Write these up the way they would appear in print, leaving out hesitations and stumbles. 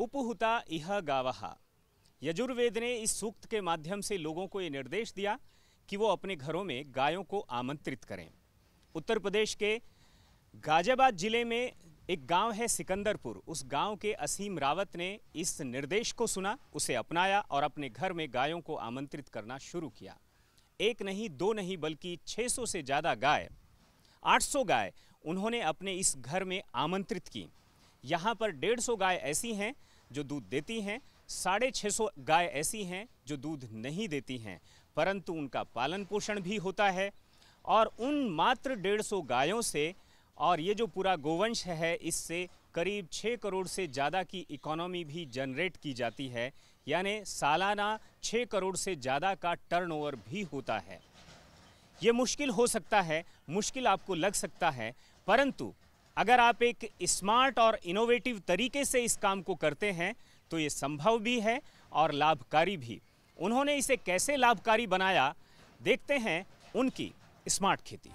उपुहुता इह गावः। यजुर्वेद ने इस सूक्त के माध्यम से लोगों को ये निर्देश दिया कि वो अपने घरों में गायों को आमंत्रित करें। उत्तर प्रदेश के गाजियाबाद जिले में एक गांव है सिकंदरपुर। उस गांव के असीम रावत ने इस निर्देश को सुना, उसे अपनाया और अपने घर में गायों को आमंत्रित करना शुरू किया। एक नहीं, दो नहीं, बल्कि 600 से ज़्यादा गाय, 800 गाय उन्होंने अपने इस घर में आमंत्रित की। यहाँ पर 150 गाय ऐसी हैं जो दूध देती हैं, 650 गाय ऐसी हैं जो दूध नहीं देती हैं, परंतु उनका पालन पोषण भी होता है। और उन मात्र 150 गायों से और ये जो पूरा गोवंश है, इससे करीब 6 करोड़ से ज़्यादा की इकोनॉमी भी जनरेट की जाती है, यानी सालाना 6 करोड़ से ज़्यादा का टर्नओवर भी होता है। ये मुश्किल हो सकता है, मुश्किल आपको लग सकता है, परंतु अगर आप एक स्मार्ट और इनोवेटिव तरीके से इस काम को करते हैं तो ये संभव भी है और लाभकारी भी। उन्होंने इसे कैसे लाभकारी बनाया, देखते हैं उनकी स्मार्ट खेती।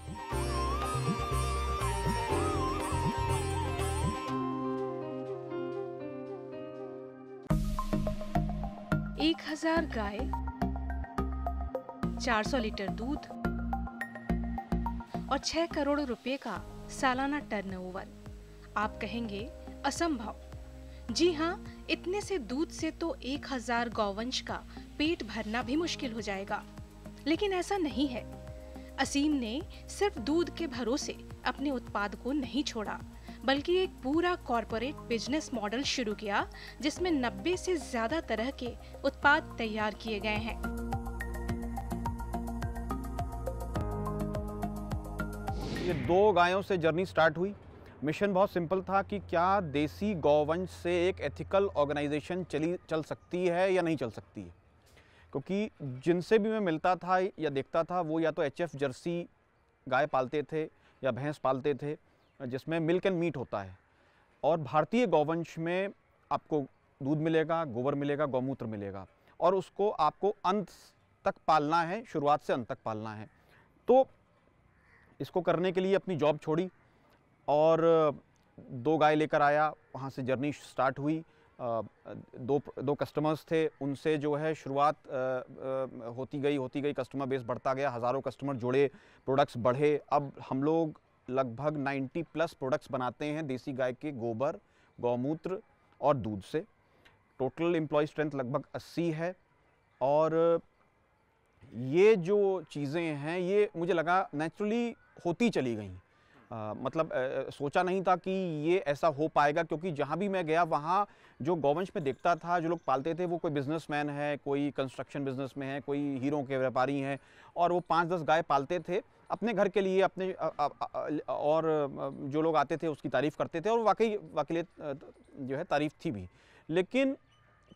1000 गाय, 400 लीटर दूध और 6 करोड़ रुपए का सालाना टर्नओवर। आप कहेंगे असंभव। जी हाँ, इतने से दूध से तो 1000 गौवंश का पेट भरना भी मुश्किल हो जाएगा। लेकिन ऐसा नहीं है। असीम ने सिर्फ दूध के भरोसे अपने उत्पाद को नहीं छोड़ा, बल्कि एक पूरा कॉर्पोरेट बिजनेस मॉडल शुरू किया जिसमें 90 से ज्यादा तरह के उत्पाद तैयार किए गए हैं। ये 2 गायों से जर्नी स्टार्ट हुई। मिशन बहुत सिंपल था कि क्या देसी गौवंश से एक एथिकल ऑर्गेनाइजेशन चल सकती है या नहीं चल सकती है। क्योंकि जिनसे भी मैं मिलता था या देखता था, वो या तो HF जर्सी गाय पालते थे या भैंस पालते थे, जिसमें मिल्क एंड मीट होता है। और भारतीय गौवंश में आपको दूध मिलेगा, गोबर मिलेगा, गौमूत्र मिलेगा, और उसको आपको अंत तक पालना है, शुरुआत से अंत तक पालना है। तो इसको करने के लिए अपनी जॉब छोड़ी और 2 गाय लेकर आया। वहाँ से जर्नी स्टार्ट हुई। दो कस्टमर्स थे, उनसे जो है शुरुआत होती गई, कस्टमर बेस बढ़ता गया, हज़ारों कस्टमर जुड़े, प्रोडक्ट्स बढ़े। अब हम लोग लगभग 90+ प्रोडक्ट्स बनाते हैं देसी गाय के गोबर, गौमूत्र और दूध से। टोटल एम्प्लॉय स्ट्रेंथ लगभग 80 है। और ये जो चीज़ें हैं, ये मुझे लगा नेचुरली होती चली गई। मतलब सोचा नहीं था कि ये ऐसा हो पाएगा, क्योंकि जहाँ भी मैं गया वहाँ जो गौवंश में देखता था, जो लोग पालते थे, वो कोई बिजनेसमैन है, कोई कंस्ट्रक्शन बिजनेस में है, कोई हीरों के व्यापारी हैं, और वो 5-10 गाय पालते थे अपने घर के लिए, अपने और जो लोग आते थे उसकी तारीफ़ करते थे, और वाकई जो है तारीफ़ थी भी। लेकिन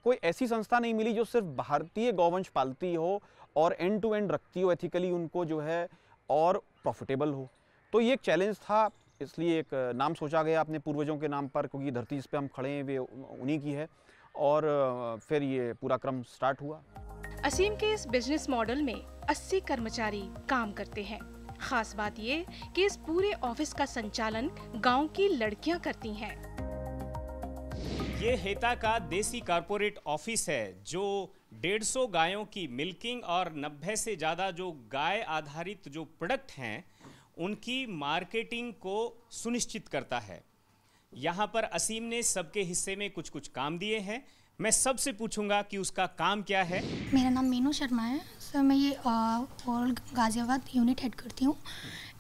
कोई ऐसी संस्था नहीं मिली जो सिर्फ भारतीय गौवंश पालती हो और एंड टू एंड रखती हो एथिकली उनको, जो है, और प्रॉफिटेबल हो। तो ये एक चैलेंज था, इसलिए एक नाम सोचा गया अपने पूर्वजों के नाम पर, क्योंकि धरती जिस पे हम खड़े हैं वे उन्हीं की है। और फिर ये पूरा क्रम स्टार्ट हुआ। असीम के इस बिजनेस मॉडल में 80 कर्मचारी काम करते हैं। खास बात ये कि इस पूरे ऑफिस का संचालन गांव की लड़कियां करती हैं। ये हेता का देसी कॉर्पोरेट ऑफिस है जो 150 गायों की मिल्किंग और 90 से ज़्यादा जो गाय आधारित जो प्रोडक्ट हैं उनकी मार्केटिंग को सुनिश्चित करता है। यहाँ पर असीम ने सबके हिस्से में कुछ कुछ काम दिए हैं। मैं सबसे पूछूंगा कि उसका काम क्या है। मेरा नाम मीनू शर्मा है सर। मैं ये ओल्ड गाजियाबाद यूनिट हेड करती हूँ।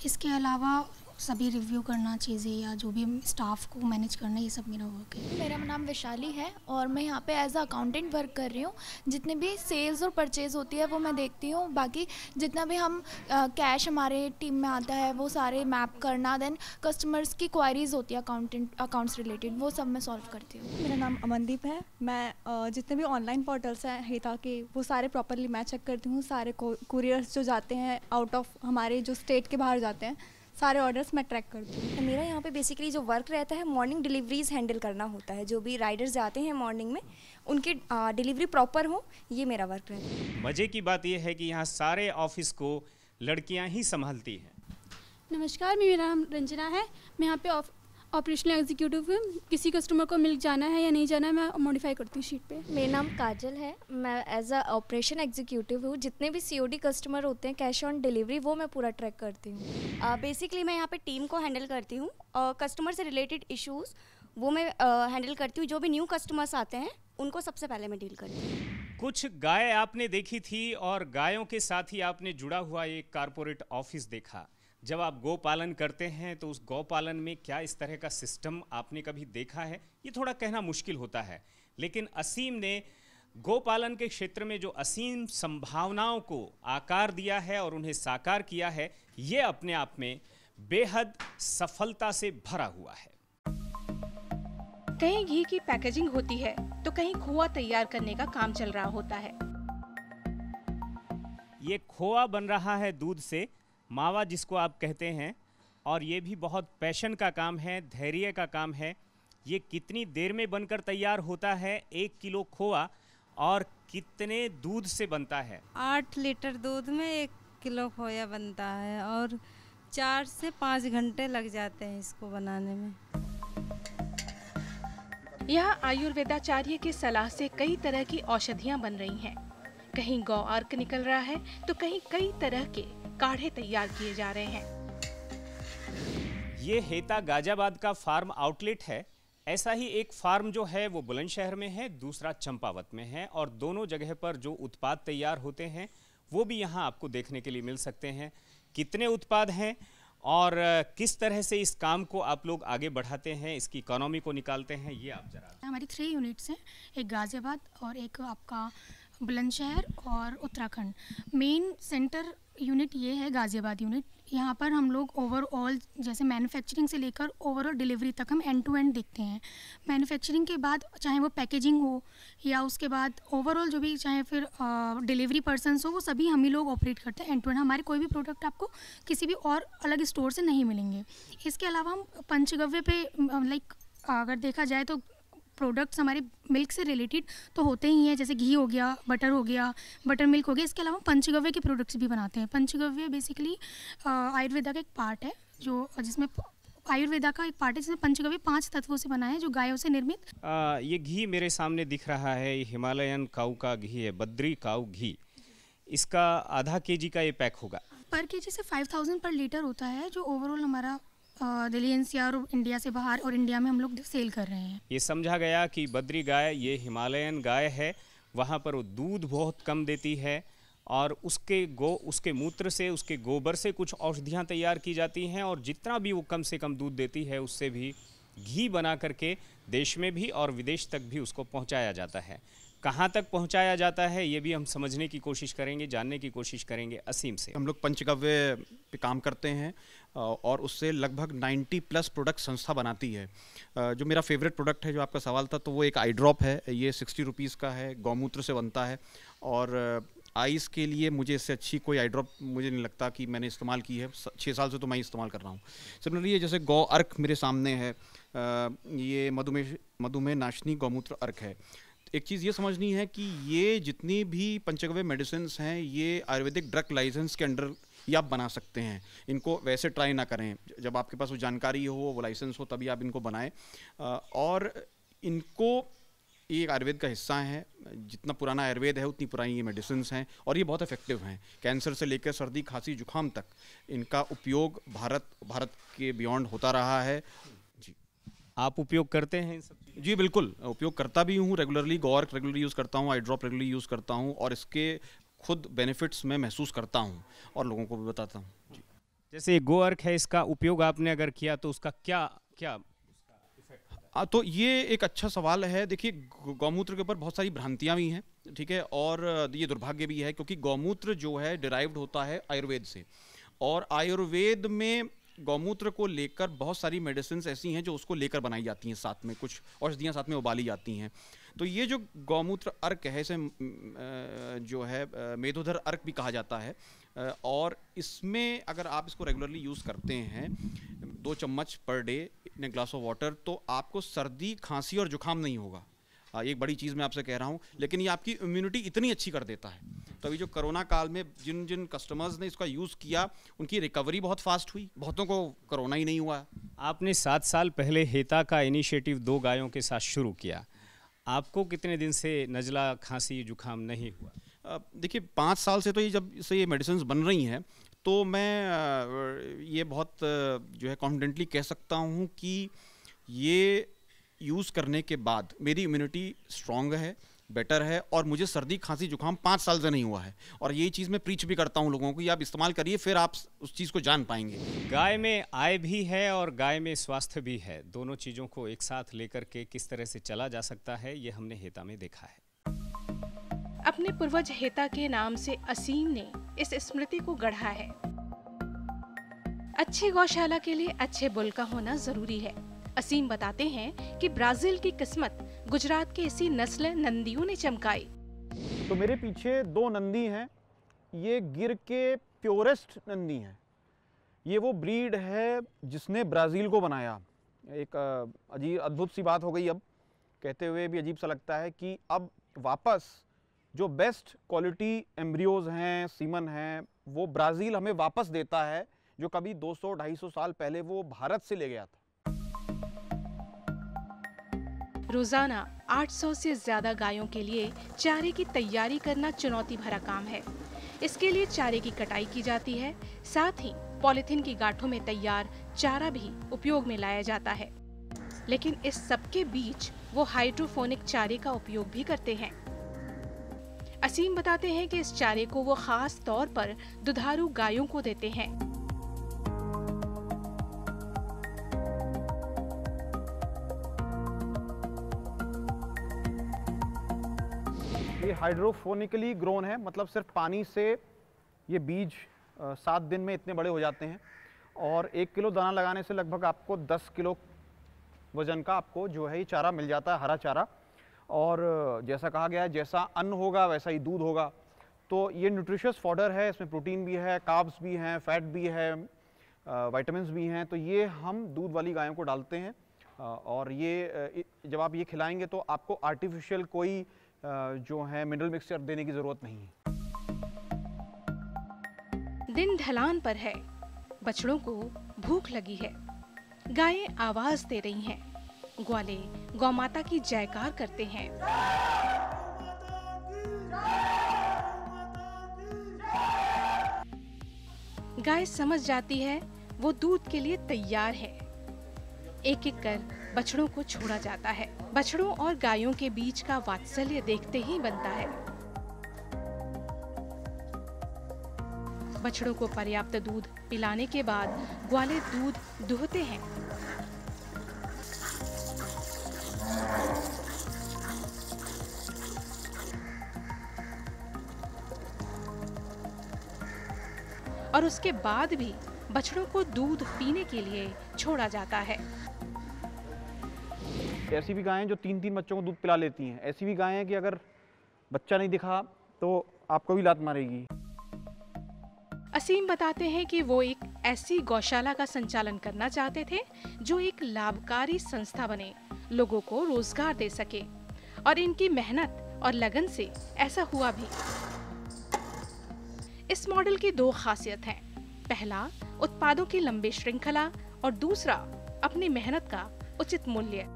इसके अलावा सभी रिव्यू करना चीज़ें या जो भी स्टाफ को मैनेज करना, ये सब मेरा वर्क है। मेरा नाम वैशाली है और मैं यहाँ पे एज अ अकाउंटेंट वर्क कर रही हूँ। जितने भी सेल्स और परचेज़ होती है वो मैं देखती हूँ। बाकी जितना भी हम कैश हमारे टीम में आता है वो सारे मैप करना, देन कस्टमर्स की क्वायरीज़ होती है अकाउंट्स रिलेटेड, वो सब मैं सॉल्व करती हूँ। मेरा नाम अमनदीप है। मैं जितने भी ऑनलाइन पोर्टल्स हैं हेता के, वो सारे प्रॉपरली मैं चेक करती हूँ। सारे कुरियर्स जो जाते हैं आउट ऑफ हमारे जो स्टेट के बाहर जाते हैं, सारे ऑर्डर्स मैं ट्रैक करती हूँ। मेरा यहाँ पे बेसिकली जो वर्क रहता है, मॉर्निंग डिलीवरीज हैंडल करना होता है। जो भी राइडर्स जाते हैं मॉर्निंग में, उनकी डिलीवरी प्रॉपर हो, ये मेरा वर्क रहता है। मज़े की बात यह है कि यहाँ सारे ऑफिस को लड़कियाँ ही संभालती हैं। नमस्कार, मेरा नाम रंजना है। मैं यहाँ पे ऑपरेशनल एग्जीक्यूटिव हूँ। किसी कस्टमर को मिल्क जाना है या नहीं जाना है मैं मॉडिफाई करती हूँ शीट पे। मेरा नाम काजल है, मैं एज अ ऑपरेशन एग्जीक्यूटिव हूँ। जितने भी COD कस्टमर होते हैं, कैश ऑन डिलीवरी, वो मैं पूरा ट्रैक करती हूँ। बेसिकली मैं यहाँ पे टीम को हैंडल करती हूँ और कस्टमर से रिलेटेड इश्यूज़ वो मैं हैंडल करती हूँ। जो भी न्यू कस्टमर्स आते हैं उनको सबसे पहले मैं डील करती हूँ। कुछ गाय आपने देखी थी और गायों के साथ ही आपने जुड़ा हुआ एक कारपोरेट ऑफिस देखा। जब आप गौ पालन करते हैं तो उस गौ पालन में क्या इस तरह का सिस्टम आपने कभी देखा है? ये थोड़ा कहना मुश्किल होता है, लेकिन असीम ने गौ पालन के क्षेत्र में जो असीम संभावनाओं को आकार दिया है और उन्हें साकार किया है, ये अपने आप में बेहद सफलता से भरा हुआ है। कहीं घी की पैकेजिंग होती है तो कहीं खोआ तैयार करने का काम चल रहा होता है। ये खोआ बन रहा है दूध से, मावा जिसको आप कहते हैं, और ये भी बहुत पैशन का काम है, धैर्य का काम है। ये कितनी देर में बनकर तैयार होता है 1 किलो खोआ, और कितने दूध से बनता है? 8 लीटर दूध में 1 किलो खोया बनता है और 4 से 5 घंटे लग जाते हैं इसको बनाने में। यहाँ आयुर्वेदाचार्य की सलाह से कई तरह की औषधियाँ बन रही हैं। कहीं गौ अर्क निकल रहा है तो कहीं कई तरह के काढ़े तैयार किए जा रहे हैं। ये हेता गाजियाबाद का फार्म आउटलेट है। ऐसा ही एक फार्म जो है वो बुलंदशहर में है, दूसरा चंपावत में है, और दोनों जगह पर जो उत्पाद तैयार होते हैं वो भी यहाँ आपको देखने के लिए मिल सकते हैं। कितने उत्पाद हैं और किस तरह से इस काम को आप लोग आगे बढ़ाते हैं, इसकी इकोनॉमी को निकालते हैं, ये आप जरा। हमारी 3 यूनिट्स हैं, एक गाजियाबाद और एक आपका बुलंदशहर और उत्तराखंड। मेन सेंटर यूनिट ये है गाजियाबाद यूनिट। यहाँ पर हम लोग ओवरऑल जैसे मैन्युफैक्चरिंग से लेकर ओवरऑल डिलीवरी तक हम एंड टू एंड देखते हैं। मैन्युफैक्चरिंग के बाद चाहे वो पैकेजिंग हो या उसके बाद ओवरऑल जो भी चाहे फिर डिलीवरी पर्सनस हो, वो सभी हम ही लोग ऑपरेट करते हैं एंड टू एंड। हमारे कोई भी प्रोडक्ट आपको किसी भी और अलग स्टोर से नहीं मिलेंगे। इसके अलावा हम पंचगव्य पे लाइक अगर देखा जाए तो प्रोडक्ट्स हमारे मिल्क से रिलेटेड तो होते ही हैं, जैसे घी हो गया, बटर मिल्क हो गया। इसके अलावा पंचगव्य के प्रोडक्ट्स भी बनाते हैं। पंचगव्य बेसिकली आयुर्वेदा का एक पार्ट है, जो जिसमें आयुर्वेदा का एक पार्ट है जिसमें पंचगव्य 5 तत्वों से बना है, जो गायों से निर्मित। ये घी मेरे सामने दिख रहा है, ये हिमालयन काऊ का घी है, बद्री काऊ घी। इसका आधा kg का ये पैक होगा। पर केजी से 5000 पर लीटर होता है, जो ओवरऑल हमारा दिल्ली एनसीआर और इंडिया से बाहर और इंडिया में हम लोग सेल कर रहे हैं। ये समझा गया कि बद्री गाय ये हिमालयन गाय है, वहाँ पर वो दूध बहुत कम देती है और उसके मूत्र से, उसके गोबर से कुछ औषधियाँ तैयार की जाती हैं, और जितना भी वो कम से कम दूध देती है उससे भी घी बना करके देश में भी और विदेश तक भी उसको पहुँचाया जाता है। कहाँ तक पहुँचाया जाता है ये भी हम समझने की कोशिश करेंगे, जानने की कोशिश करेंगे असीम से। हम लोग पंचगव्य पे काम करते हैं और उससे लगभग 90+ प्रोडक्ट संस्था बनाती है। जो मेरा फेवरेट प्रोडक्ट है, जो आपका सवाल था, तो वो एक आई ड्रॉप है। ये 60 रुपीज़ का है, गौमूत्र से बनता है, और आइस के लिए मुझे इससे अच्छी कोई आई ड्रॉप मुझे नहीं लगता कि मैंने इस्तेमाल की है। 6 साल से तो मैं इस्तेमाल कर रहा हूँ। सिमिलरली ये जैसे गौ अर्क मेरे सामने है, ये मधुमेह नाशनी गौमूत्र अर्क है। एक चीज़ ये समझनी है कि ये जितनी भी पंचगव्य मेडिसिन्स हैं, ये आयुर्वेदिक ड्रग लाइसेंस के अंडर ये आप बना सकते हैं। इनको वैसे ट्राई ना करें, जब आपके पास वो जानकारी हो, वो लाइसेंस हो, तभी आप इनको बनाएं। और इनको ये आयुर्वेद का हिस्सा है। जितना पुराना आयुर्वेद है उतनी पुरानी ये मेडिसिन्स हैं, और ये बहुत इफेक्टिव हैं। कैंसर से लेकर सर्दी, खांसी, जुकाम तक इनका उपयोग भारत के बियॉन्ड होता रहा है। जी, आप उपयोग करते हैं इन सब? जी बिल्कुल, उपयोग करता भी हूँ रेगुलरली। गौर्क रेगुलरली यूज़ करता हूँ, आई ड्रॉप रेगुलरली यूज़ करता हूँ, और इसके खुद बेनिफिट्स मैं महसूस करता हूँ और लोगों को भी बताता हूँ। जी, जैसे गोअर्क है, इसका उपयोग आपने अगर किया तो उसका क्या तो ये एक अच्छा सवाल है। देखिए, गौमूत्र के ऊपर बहुत सारी भ्रांतियाँ भी हैं, ठीक है, और ये दुर्भाग्य भी है, क्योंकि गौमूत्र जो है डिराइव्ड होता है आयुर्वेद से, और आयुर्वेद में गौमूत्र को लेकर बहुत सारी मेडिसिन्स ऐसी हैं जो उसको लेकर बनाई जाती हैं, साथ में कुछ औषधियाँ साथ में उबाली जाती हैं। तो ये जो गौमूत्र अर्क है, इसे जो है मेधोधर अर्क भी कहा जाता है, और इसमें अगर आप इसको रेगुलरली यूज़ करते हैं 2 चम्मच per day in a glass of water, तो आपको सर्दी, खांसी और जुकाम नहीं होगा। एक बड़ी चीज़ मैं आपसे कह रहा हूँ, लेकिन ये आपकी इम्यूनिटी इतनी अच्छी कर देता है तो अभी जो कोरोना काल में जिन जिन कस्टमर्स ने इसका यूज़ किया उनकी रिकवरी बहुत फास्ट हुई, बहुतों को कोरोना ही नहीं हुआ। आपने 7 साल पहले हेता का इनिशिएटिव 2 गायों के साथ शुरू किया, आपको कितने दिन से नज़ला, खांसी, जुकाम नहीं हुआ? देखिए 5 साल से तो ये जब से ये मेडिसिन बन रही हैं तो मैं ये बहुत जो है कॉन्फिडेंटली कह सकता हूँ कि ये यूज़ करने के बाद मेरी इम्यूनिटी स्ट्रॉन्ग है, बेटर है, और मुझे सर्दी, खांसी, जुकाम 5 साल से नहीं हुआ है। और यही चीज़ मैं प्रीच भी करता हूँ लोगों को, ये आप इस्तेमाल करिए, फिर आप उस चीज़ को जान पाएंगे। गाय में आय भी है और गाय में स्वास्थ्य भी है, दोनों चीज़ों को एक साथ लेकर के किस तरह से चला जा सकता है, ये हमने हेता में देखा है। अपने पूर्वज हेता के नाम से असीम ने इस स्मृति को गढ़ा है। अच्छी गौशाला के लिए अच्छे बुल का होना जरूरी है। असीम बताते हैं कि ब्राजील की किस्मत गुजरात के इसी नस्ल नंदियों ने चमकाई। तो मेरे पीछे 2 नंदी हैं, ये गिर के प्योरेस्ट नंदी हैं। ये वो ब्रीड है जिसने ब्राज़ील को बनाया। एक अजीब अद्भुत सी बात हो गई, अब कहते हुए भी अजीब सा लगता है कि अब वापस जो बेस्ट क्वालिटी एम्ब्रियोज हैं, सीमन हैं, वो ब्राज़ील हमें वापस देता है, जो कभी 200-250 साल पहले वो भारत से ले गया था। रोजाना 800 से ज्यादा गायों के लिए चारे की तैयारी करना चुनौती भरा काम है। इसके लिए चारे की कटाई की जाती है, साथ ही पॉलिथीन की गांठों में तैयार चारा भी उपयोग में लाया जाता है। लेकिन इस सब के बीच वो हाइड्रोफोनिक चारे का उपयोग भी करते हैं। असीम बताते हैं कि इस चारे को वो खास तौर पर दुधारू गायों को देते हैं। ये हाइड्रोफोनिकली ग्रोन है, मतलब सिर्फ पानी से ये बीज 7 दिन में इतने बड़े हो जाते हैं, और 1 किलो दाना लगाने से लगभग आपको 10 किलो वजन का आपको जो है ये चारा मिल जाता है, हरा चारा। और जैसा कहा गया है, जैसा अन्न होगा वैसा ही दूध होगा। तो ये न्यूट्रिशियस फॉडर है, इसमें प्रोटीन भी है, कार्ब्स भी हैं, फैट भी है, विटामिन्स भी हैं। तो ये हम दूध वाली गायों को डालते हैं, और ये जब आप ये खिलाएंगे तो आपको आर्टिफिशियल कोई जो है मिनरल मिक्सचर देने की जरूरत नहीं है। दिन ढलान पर है, बछड़ों को भूख लगी है, गायें आवाज दे रही हैं, ग्वाले गौमाता की जयकार करते हैं। गाय समझ जाती है वो दूध के लिए तैयार है। एक एक कर बछड़ों को छोड़ा जाता है। बछड़ों और गायों के बीच का वात्सल्य देखते ही बनता है। बछड़ों को पर्याप्त दूध पिलाने के बाद ग्वाले दूध दूहते हैं। और उसके बाद भी बछड़ों को दूध पीने के लिए छोड़ा जाता है। ऐसी भी गायें जो 3-3 बच्चों को दूध पिला लेती हैं, ऐसी भी गायें हैं कि अगर बच्चा नहीं दिखा तो आपको भी लात मारेगी। असीम बताते हैं कि वो एक ऐसी गौशाला का संचालन करना चाहते थे जो एक लाभकारी संस्था बने, लोगों को रोजगार दे सके, और इनकी मेहनत और लगन से ऐसा हुआ भी। इस मॉडल की 2 खासियत हैं। पहला, उत्पादों की लंबी श्रृंखला, और दूसरा, अपनी मेहनत का उचित मूल्य।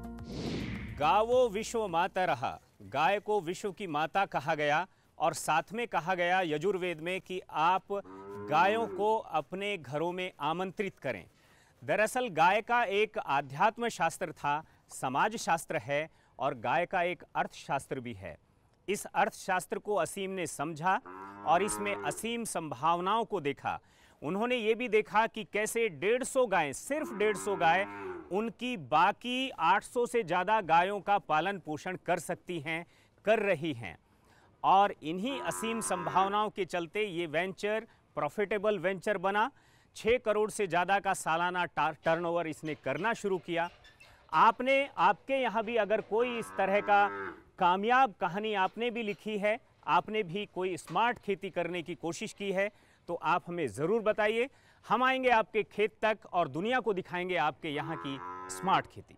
गावो विश्व माता रहा, गाय को विश्व की माता कहा गया, और साथ में कहा गया यजुर्वेद में कि आप गायों को अपने घरों में आमंत्रित करें। दरअसल गाय का एक आध्यात्म शास्त्र था, समाज शास्त्र है, और गाय का एक अर्थशास्त्र भी है। इस अर्थशास्त्र को असीम ने समझा और इसमें असीम संभावनाओं को देखा। उन्होंने ये भी देखा कि कैसे 150 गायें, सिर्फ 150 गाय उनकी बाकी 800 से ज़्यादा गायों का पालन पोषण कर सकती हैं, कर रही हैं। और इन्हीं असीम संभावनाओं के चलते ये वेंचर प्रॉफिटेबल वेंचर बना। 6 करोड़ से ज़्यादा का सालाना टर्नओवर इसने करना शुरू किया। आपके यहाँ भी अगर कोई इस तरह का कामयाब कहानी आपने भी लिखी है, आपने भी कोई स्मार्ट खेती करने की कोशिश की है, तो आप हमें ज़रूर बताइए। हम आएंगे आपके खेत तक और दुनिया को दिखाएंगे आपके यहाँ की स्मार्ट खेती।